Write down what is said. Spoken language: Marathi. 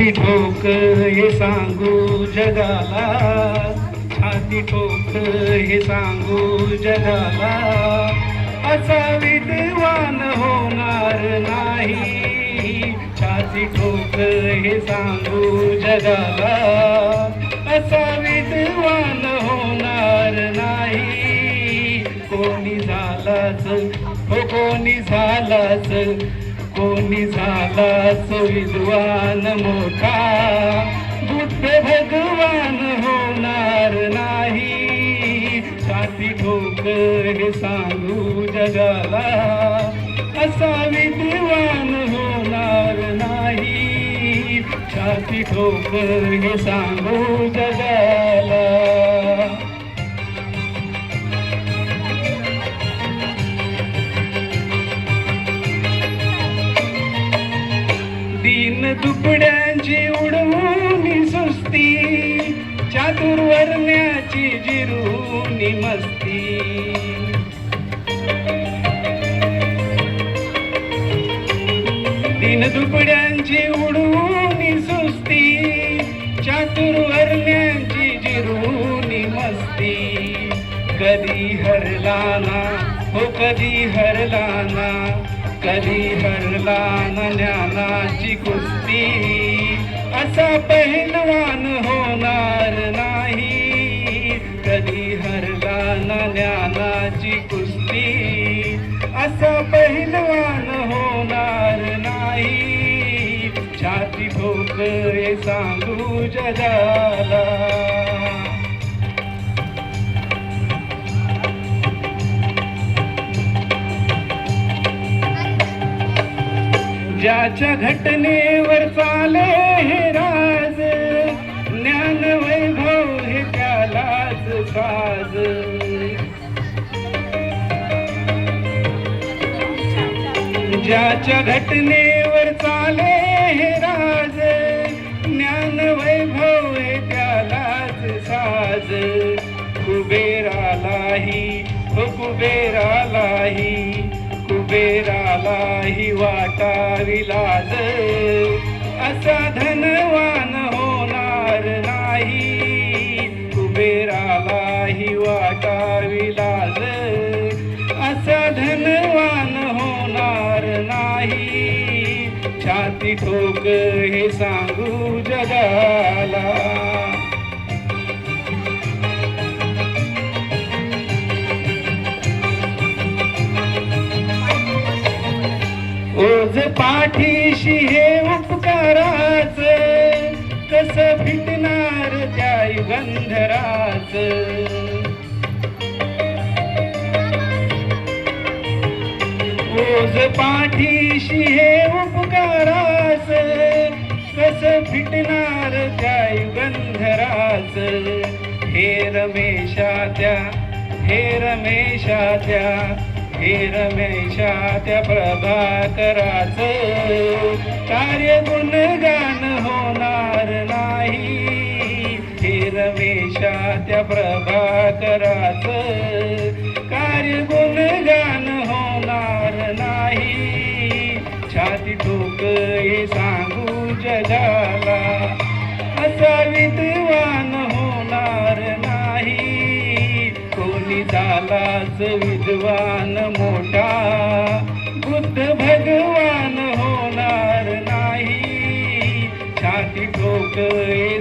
छाती ठोक हे सांगू जगाला, छाती ठोक हे सांगू जगाला, असा विद्वान होणार नाही. छाती ठोक हे सांगू जगाला, असा विद्वान होणार नाही. कोणी झालाच हो कोणी झालाच, कोणी झालाच विद्वान मोठा, बुद्ध भगवान होणार नाही. छाती ठोक हे सांगू जगाला, असा विद्वान होणार नाही. छाती ठोक हे सांगू जगाला. दीन दुबड्यांची उडवून सुस्ती, चातुर्वर्ण्याची जिरून मस्ती. दीन दुबड्यांची उडवून सुस्ती, चातुर्वर्ण्याची जिरून मस्ती. कधी हरला ना हो कधी हरला ना, कधी हरला ना ज्ञानाची कुस्ती, असा पहिलवान होणार नाही. कधी हरला ना ज्ञानाची कुस्ती, असा पहिलवान होणार नाही. छाती ठोक हे सांगू जगाला. ज्याच्या घटनेवर चाले हे राज, ज्ञान वैभव हे त्यालाच साज. ज्याच्या घटनेवर चाले हे राज, ज्ञान वैभव हे त्यालाच साज. कुबेरालाही हो कुबेरालाही, कुबेरालाही वाटावी लाज, असा धनवान होणार नाही. कुबेरालाही वाटावी लाज, असा धनवान होणार नाही. छाती ठोक हे सांगू जगाला. ओझ पाठीशी हे उपकाराच, कस फिटणार त्या युगंधराच. ओझ पाठीशी हे उपकाराच, कस फिटणार त्या युगंधराच. हे रमेशा त्या हे रमेशा त्या हे रमेशा त्या प्रभाकराच, कार्य गुणगान होणार नाही. हे रमेशा त्या प्रभाकराच, कार्य गुणगान होणार नाही. छाती ठोक हे सांगू जगाला, असा विद्वान होणार नाही. कोणी झालाच विद्वान मोठा, बुद्ध भगवान होणार नाही. छाती ठोक हे